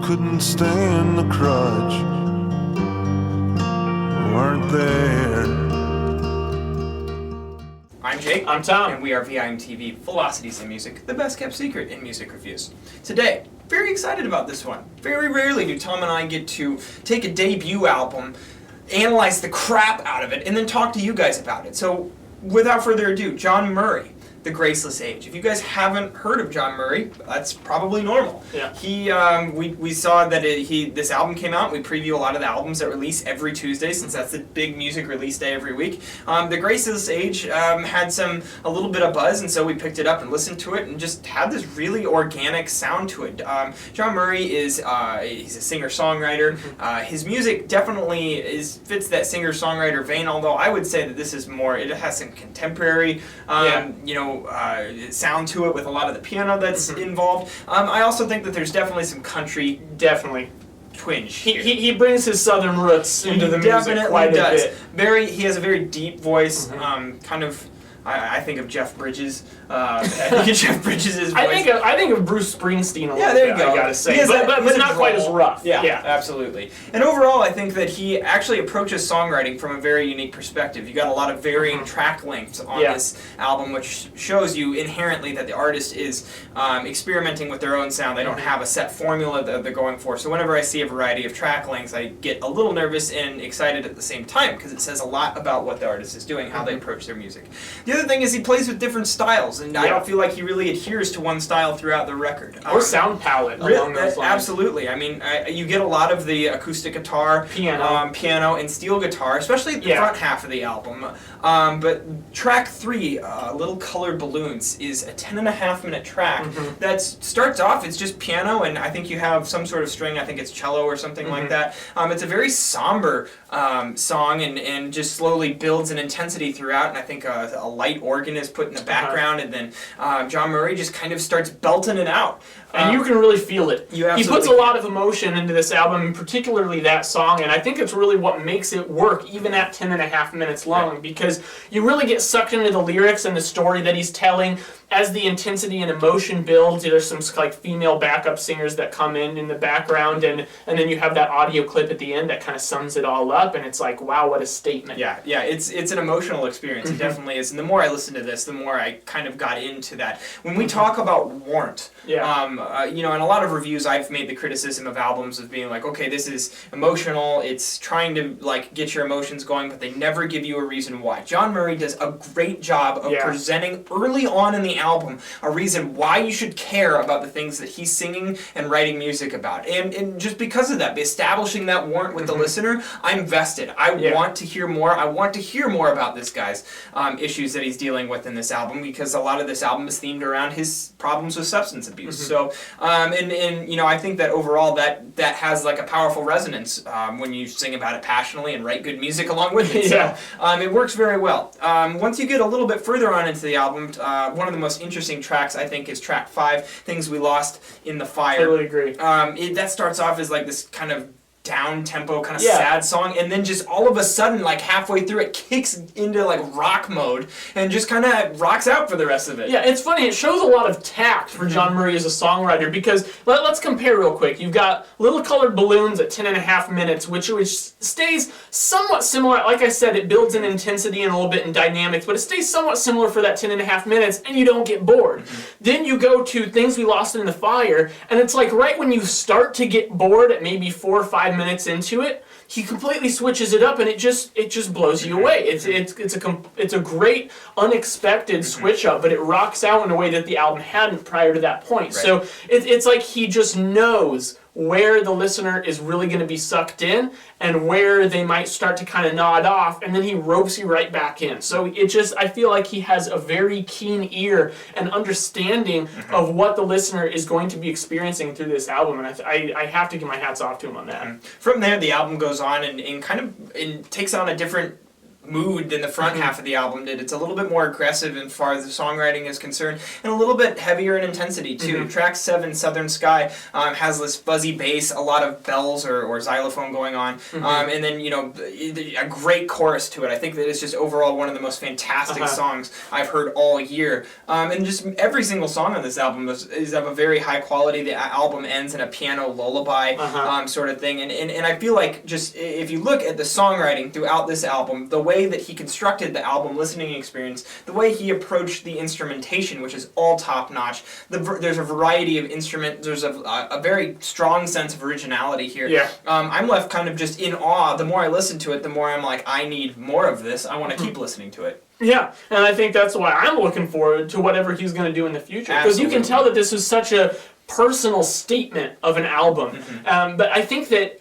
couldn't stand the crutch weren't there. I'm Jake. I'm Tom. And we are VIMTV Velocities in Music, the best kept secret in music reviews. Today, very excited about this one. Very rarely do Tom and I get to take a debut album, analyze the crap out of it, and then talk to you guys about it. So, without further ado, John Murry, The Graceless Age. If you guys haven't heard of John Murry, that's probably normal. Yeah. We saw that this album came out. We preview a lot of the albums that release every Tuesday, since that's the big music release day every week. The Graceless Age had a little bit of buzz, and so we picked it up and listened to it, and just had this really organic sound to it. John Murry he's a singer-songwriter. His music definitely fits that singer-songwriter vein, although I would say that this is more, it has some contemporary, sound to it with a lot of the piano that's involved. I also think that there's definitely some country twinge. He brings his southern roots into the music quite a bit. He has a very deep voice, kind of. I think of Jeff Bridges. I think of Jeff Bridges' voice. I think of Bruce Springsteen a little bit. Yeah, there you go. I gotta say, but not quite as rough. Yeah, absolutely. And overall, I think that he actually approaches songwriting from a very unique perspective. You got a lot of varying track lengths on this album, which shows you inherently that the artist is experimenting with their own sound. They don't have a set formula that they're going for. So whenever I see a variety of track lengths, I get a little nervous and excited at the same time, because it says a lot about what the artist is doing, how they approach their music. The other thing is he plays with different styles, and I don't feel like he really adheres to one style throughout the record. Or sound palette along those lines. Absolutely. I mean, you get a lot of the acoustic guitar, piano, and steel guitar, especially the front half of the album. But track 3, Little Colored Balloons, is a 10.5-minute track that starts off, it's just piano, and I think you have some sort of string, I think it's cello or something like that. It's a very somber song, and just slowly builds an intensity throughout, and I think a light organ is put in the background, and then John Murry just kind of starts belting it out. And you can really feel it. He puts a lot of emotion into this album, particularly that song, and I think it's really what makes it work, even at 10.5 minutes long, because you really get sucked into the lyrics and the story that he's telling. As the intensity and emotion builds, there's some like female backup singers that come in the background, and then you have that audio clip at the end that kind of sums it all up, and it's like, wow, what a statement. Yeah, it's an emotional experience. It definitely is. And the more I listened to this, the more I kind of got into that. When we talk about warmth, in a lot of reviews, I've made the criticism of albums of being like, okay, this is emotional, it's trying to like get your emotions going, but they never give you a reason why. John Murry does a great job of presenting early on in the album a reason why you should care about the things that he's singing and writing music about. And just because of that, establishing that warmth with the listener, I'm vested. I want to hear more. I want to hear more about this guy's issues that he's dealing with in this album, because a lot of this album is themed around his problems with substance abuse. So, I think that overall that has like a powerful resonance when you sing about it passionately and write good music along with it. So it works very well. Once you get a little bit further on into the album, one of the most interesting tracks, I think, is track 5, Things We Lost in the Fire. Totally agree. That starts off as like this kind of down-tempo, kind of sad song, and then just all of a sudden, like halfway through, it kicks into like rock mode and just kind of rocks out for the rest of it. Yeah, it's funny. It shows a lot of tact for John Murry as a songwriter, because let's compare real quick. You've got Little Colored Balloons at 10.5 minutes, which stays somewhat similar. Like I said, it builds in intensity and a little bit in dynamics, but it stays somewhat similar for that 10.5 minutes, and you don't get bored. Then you go to Things We Lost in the Fire, and it's like right when you start to get bored at maybe 4 or 5 minutes into it, he completely switches it up, and it just blows you away. It's a great unexpected switch up, but it rocks out in a way that the album hadn't prior to that point. Right. So it's like he just knows where the listener is really going to be sucked in and where they might start to kind of nod off, and then he ropes you right back in. So I feel like he has a very keen ear and understanding of what the listener is going to be experiencing through this album, and I have to give my hats off to him on that. From there, the album goes on and takes on a different mood than the front half of the album did. It's a little bit more aggressive as far as the songwriting is concerned, and a little bit heavier in intensity too. Track 7, Southern Sky, has this fuzzy bass, a lot of bells or xylophone going on, and then a great chorus to it. I think that it's just overall one of the most fantastic songs I've heard all year. And just every single song on this album is of a very high quality. The album ends in a piano lullaby sort of thing, and I feel like just if you look at the songwriting throughout this album, the way that he constructed the album listening experience, the way he approached the instrumentation, which is all top notch. There's a variety of instruments. There's a very strong sense of originality here. Yeah. I'm left kind of just in awe. The more I listen to it, the more I'm like, I need more of this. I want to keep listening to it. Yeah, and I think that's why I'm looking forward to whatever he's going to do in the future. Because you can tell that this was such a personal statement of an album. But I think that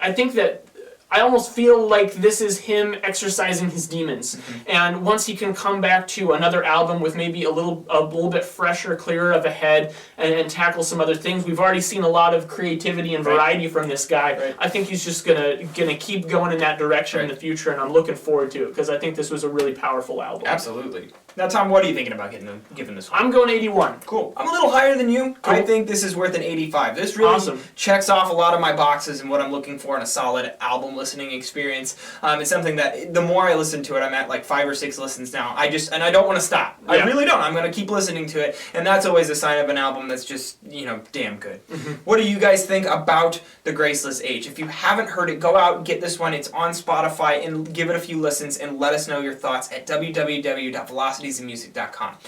I almost feel like this is him exercising his demons. And once he can come back to another album with maybe a little bit fresher, clearer of a head, and tackle some other things, we've already seen a lot of creativity and variety from this guy. I think he's just gonna keep going in that direction in the future, and I'm looking forward to it because I think this was a really powerful album. Absolutely. Now, Tom, what are you thinking about giving this one? I'm going 81. Cool. I'm a little higher than you. Cool. I think this is worth an 85. This really checks off a lot of my boxes and what I'm looking for in a solid album listening experience. It's something that the more I listen to it, I'm at like 5 or 6 listens now. I don't want to stop. I really don't. I'm going to keep listening to it, and that's always a sign of an album that's just, damn good. What do you guys think about The Graceless Age? If you haven't heard it, go out and get this one. It's on Spotify, and give it a few listens and let us know your thoughts at www.velocitiesandmusic.com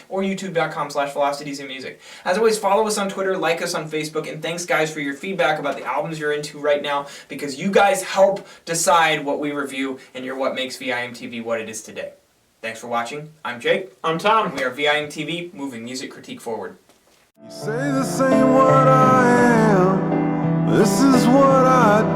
or youtube.com/velocitiesandmusic. As always, follow us on Twitter, like us on Facebook, and thanks guys for your feedback about the albums you're into right now, because you guys help decide what we review, and you're what makes VIMTV what it is today. Thanks for watching. I'm Jake. I'm Tom. And we are VIMTV, moving music critique forward. You say this ain't what I am, this is what I